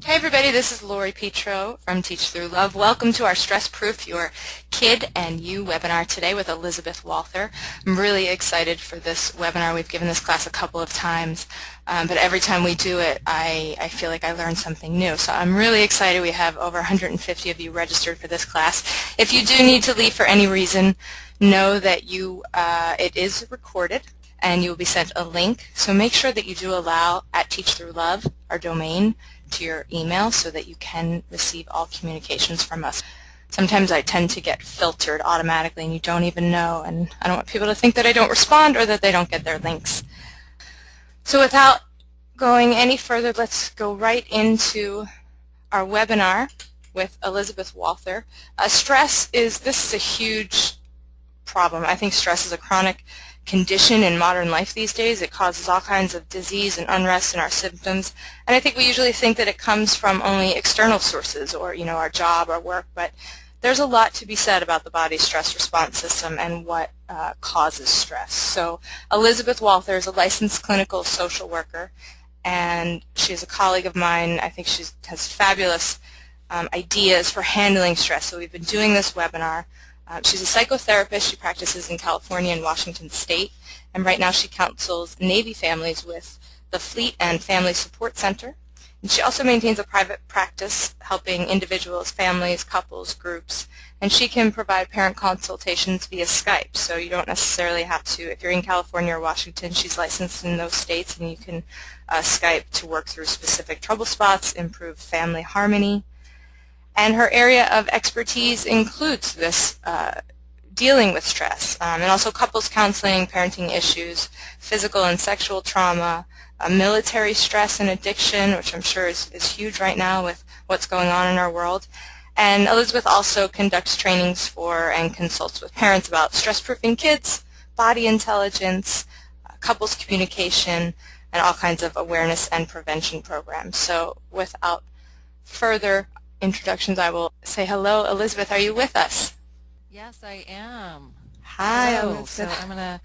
Hey everybody, this is Lori Petro from Teach Through Love. Welcome to our Stress Proof Your Kid and You webinar today with Elizabeth Walther. I'm really excited for this webinar. We've given this class a couple of times, but every time we do it, I feel like I learn something new. So I'm really excited. We have over 150 of you registered for this class. If you do need to leave for any reason, know that it is recorded and you will be sent a link. So make sure that you do allow @TeachThroughLove, our domain, to your email so that you can receive all communications from us. Sometimes I tend to get filtered automatically and you don't even know, and I don't want people to think that I don't respond or that they don't get their links. So without going any further, let's go right into our webinar with Elizabeth Walther. This is a huge problem. I think stress is a chronic condition in modern life these days. It causes all kinds of disease and unrest in our symptoms, and I think we usually think that it comes from only external sources or our job or work, but there's a lot to be said about the body's stress response system and what causes stress. So Elizabeth Walther is a licensed clinical social worker, and she's a colleague of mine. I think she has fabulous ideas for handling stress, so we've been doing this webinar. She's a psychotherapist. She practices in California and Washington State, and right now she counsels Navy families with the Fleet and Family Support Center. And she also maintains a private practice helping individuals, families, couples, groups, and she can provide parent consultations via Skype. So you don't necessarily have to, if you're in California or Washington, she's licensed in those states, and you can Skype to work through specific trouble spots, improve family harmony. And her area of expertise includes this dealing with stress, and also couples counseling, parenting issues, physical and sexual trauma, military stress and addiction, which I'm sure is huge right now with what's going on in our world. And Elizabeth also conducts trainings for and consults with parents about stress-proofing kids, body intelligence, couples communication, and all kinds of awareness and prevention programs. So without further introductions, I will say hello. Elizabeth, are you with us? Yes, I am. Hi, Hello. Elizabeth. So I'm gonna.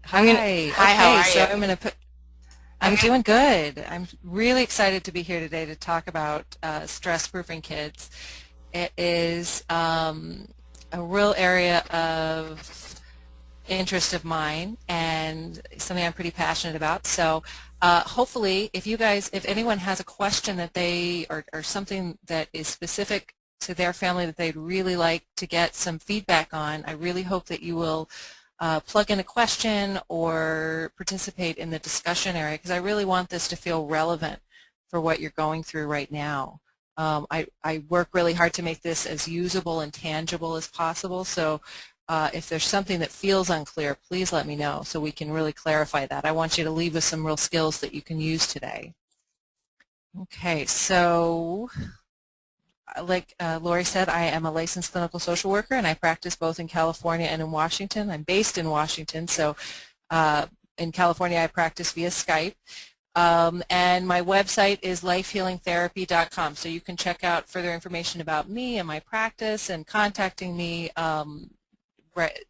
Hi, Okay, how are so you? I'm gonna put. I'm doing good. I'm really excited to be here today to talk about stress-proofing kids. It is a real area of interest of mine and something I'm pretty passionate about. So hopefully, if anyone has a question that or something that is specific to their family that they'd really like to get some feedback on, I really hope that you will plug in a question or participate in the discussion area, because I really want this to feel relevant for what you're going through right now. I work really hard to make this as usable and tangible as possible, so if there's something that feels unclear, please let me know so we can really clarify that. I want you to leave with some real skills that you can use today. Okay, so like Lori said, I am a licensed clinical social worker, and I practice both in California and in Washington. I'm based in Washington, so in California I practice via Skype. And my website is lifehealingtherapy.com, so you can check out further information about me and my practice, and contacting me.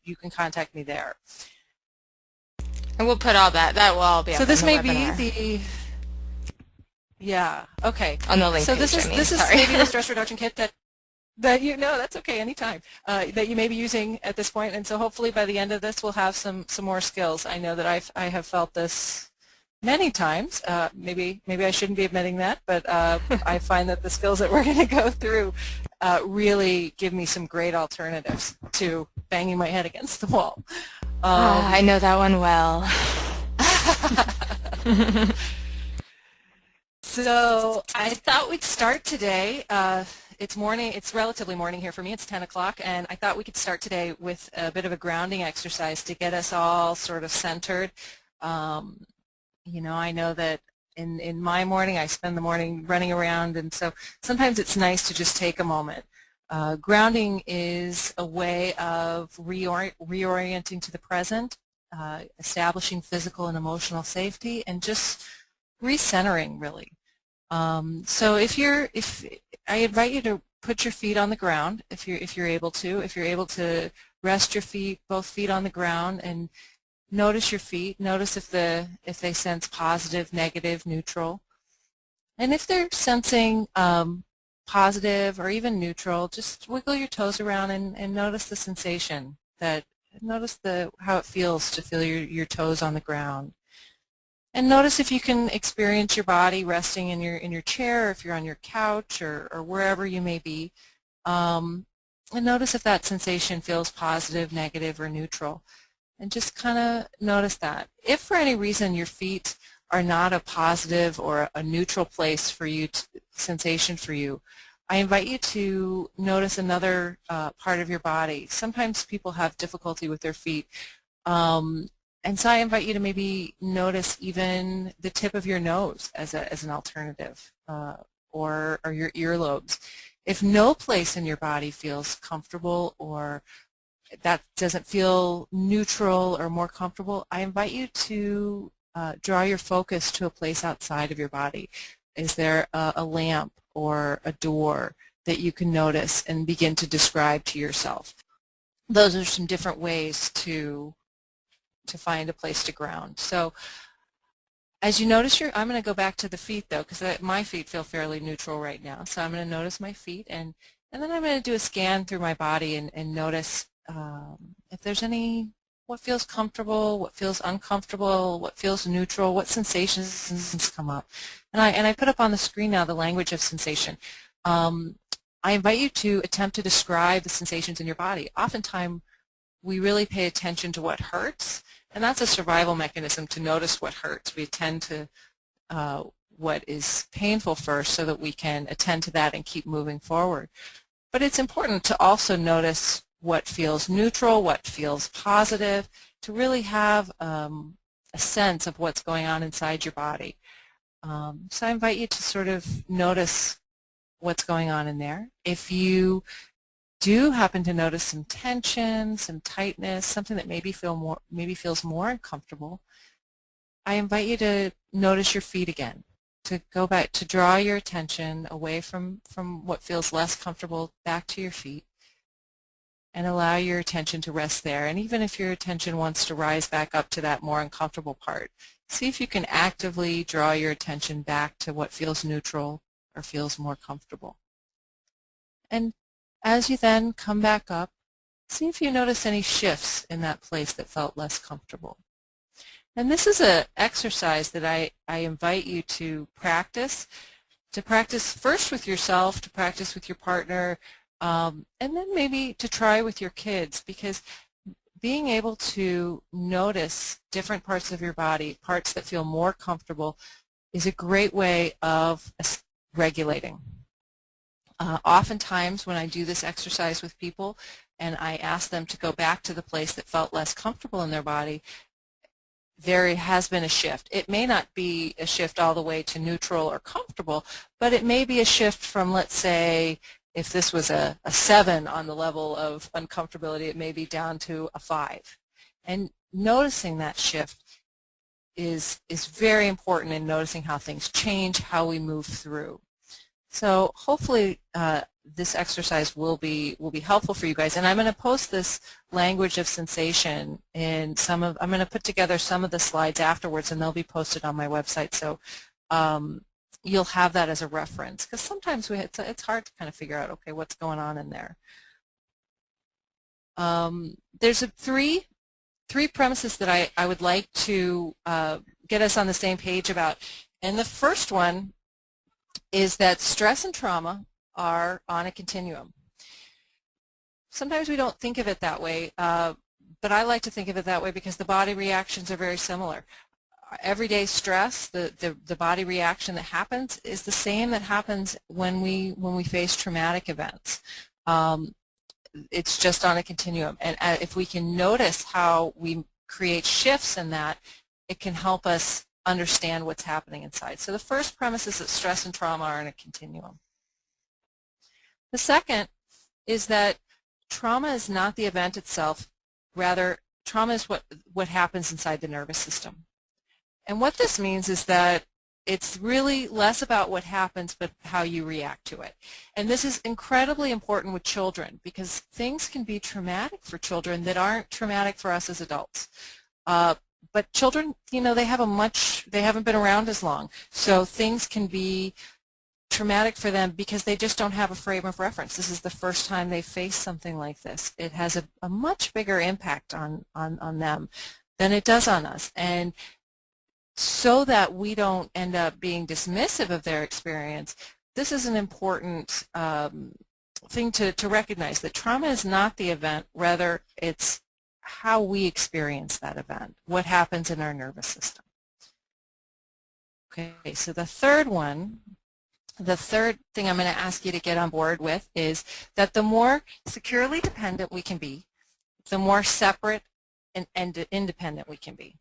You can contact me there. And we'll put all that will all be up So this on the may webinar. be the, yeah, okay. On the link so page, this is sorry. maybe the stress reduction kit that that's okay, anytime, that you may be using at this point, and so hopefully by the end of this we'll have some more skills. I know that I have felt this many times. Maybe I shouldn't be admitting that, but I find that the skills that we're going to go through really give me some great alternatives to banging my head against the wall. I know that one well. So I thought we'd start today. It's morning. It's relatively morning here for me. It's 10 o'clock, and I thought we could start today with a bit of a grounding exercise to get us all sort of centered. I know that in my morning, I spend the morning running around, and so sometimes it's nice to just take a moment. Grounding is a way of reorienting to the present, establishing physical and emotional safety, and just recentering, really. So I invite you to put your feet on the ground if you're able to. If you're able to rest your both feet on the ground, and notice your feet. Notice if they sense positive, negative, neutral. And if they're sensing positive or even neutral, just wiggle your toes around and notice the sensation. Notice how it feels to feel your toes on the ground. And notice if you can experience your body resting in your chair, or if you're on your couch, or wherever you may be. And notice if that sensation feels positive, negative, or neutral. And just kind of notice that. If for any reason your feet are not a positive or a neutral place for you, sensation for you, I invite you to notice another part of your body. Sometimes people have difficulty with their feet. And so I invite you to maybe notice even the tip of your nose as an alternative, or your earlobes. If no place in your body feels comfortable, or that doesn't feel neutral or more comfortable, I invite you to draw your focus to a place outside of your body. Is there a lamp or a door that you can notice and begin to describe to yourself? Those are some different ways to find a place to ground. So as you notice I'm going to go back to the feet though, because my feet feel fairly neutral right now. So I'm going to notice my feet, and then I'm going to do a scan through my body and notice if there's what feels comfortable, what feels uncomfortable, what feels neutral, what sensations come up. And I put up on the screen now the language of sensation. I invite you to attempt to describe the sensations in your body. Oftentimes we really pay attention to what hurts, and that's a survival mechanism, to notice what hurts. We attend to what is painful first so that we can attend to that and keep moving forward. But it's important to also notice what feels neutral, what feels positive, to really have a sense of what's going on inside your body. So I invite you to sort of notice what's going on in there. If you do happen to notice some tension, some tightness, something that maybe feels more uncomfortable, I invite you to notice your feet again, to go back, to draw your attention away from what feels less comfortable back to your feet, and allow your attention to rest there. And even if your attention wants to rise back up to that more uncomfortable part, see if you can actively draw your attention back to what feels neutral or feels more comfortable. And as you then come back up, see if you notice any shifts in that place that felt less comfortable. And this is an exercise that I invite you to practice first with yourself, to practice with your partner, and then maybe to try with your kids, because being able to notice different parts of your body, parts that feel more comfortable, is a great way of regulating. Oftentimes when I do this exercise with people and I ask them to go back to the place that felt less comfortable in their body, there has been a shift. It may not be a shift all the way to neutral or comfortable, but it may be a shift from, let's say, if this was a 7 on the level of uncomfortability, it may be down to a 5. And noticing that shift is very important in noticing how things change, how we move through. So hopefully this exercise will be helpful for you guys. And I'm going to post this language of sensation in I'm going to put together some of the slides afterwards, and they'll be posted on my website. So you'll have that as a reference, because sometimes it's hard to kind of figure out, okay, what's going on in there. There's three premises that I would like to get us on the same page about. And the first one is that stress and trauma are on a continuum. Sometimes we don't think of it that way, but I like to think of it that way because the body reactions are very similar. Everyday stress, the body reaction that happens, is the same that happens when we face traumatic events. It's just on a continuum, and if we can notice how we create shifts in that, it can help us understand what's happening inside. So the first premise is that stress and trauma are in a continuum. The second is that trauma is not the event itself, rather trauma is what happens inside the nervous system. And what this means is that it's really less about what happens, but how you react to it. And this is incredibly important with children, because things can be traumatic for children that aren't traumatic for us as adults. But children, they haven't been around as long, so things can be traumatic for them because they just don't have a frame of reference. This is the first time they face something like this. It has a much bigger impact on them than it does on us. And so that we don't end up being dismissive of their experience, this is an important thing to recognize, that trauma is not the event, rather it's how we experience that event, what happens in our nervous system. Okay, so the third thing I'm going to ask you to get on board with is that the more securely dependent we can be, the more separate and independent we can be.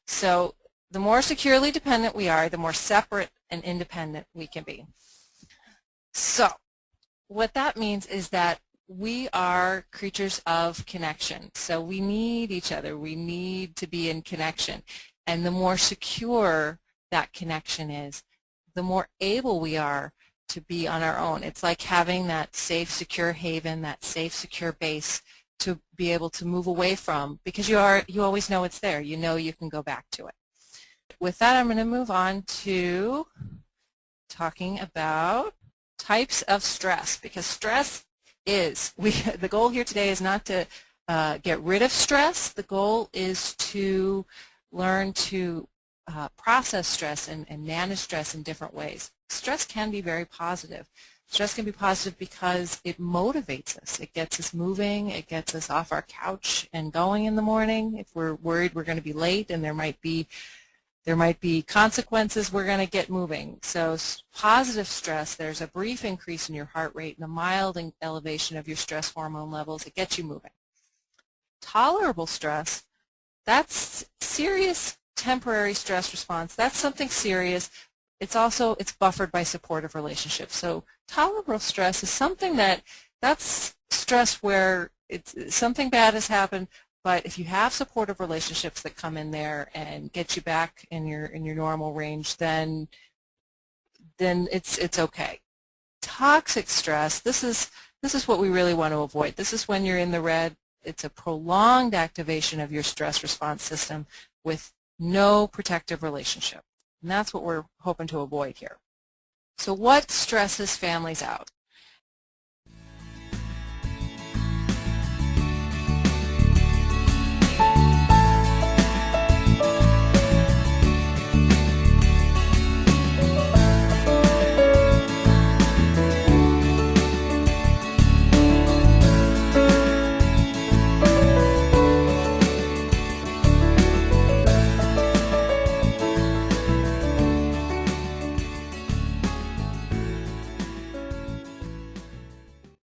So the more securely dependent we are, the more separate and independent we can be. So what that means is that we are creatures of connection. So we need each other. We need to be in connection. And the more secure that connection is, the more able we are to be on our own. It's like having that safe, secure haven, that safe, secure base to be able to move away from, because you always know it's there. You know you can go back to it. With that, I'm going to move on to talking about types of stress, because stress is, the goal here today is not to get rid of stress. The goal is to learn to process stress and manage stress in different ways. Stress can be very positive. Stress can be positive because it motivates us. It gets us moving. It gets us off our couch and going in the morning. If we're worried we're going to be late and there might be consequences, we're going to get moving. So positive stress, there's a brief increase in your heart rate and a mild elevation of your stress hormone levels. It gets you moving. Tolerable stress, that's serious temporary stress response. That's something serious. It's buffered by supportive relationships. So tolerable stress is something that's stress where something bad has happened, but if you have supportive relationships that come in there and get you back in your normal range, then it's okay. Toxic stress, this is what we really want to avoid. This is when you're in the red. It's a prolonged activation of your stress response system with no protective relationship. And that's what we're hoping to avoid here. So what stresses families out?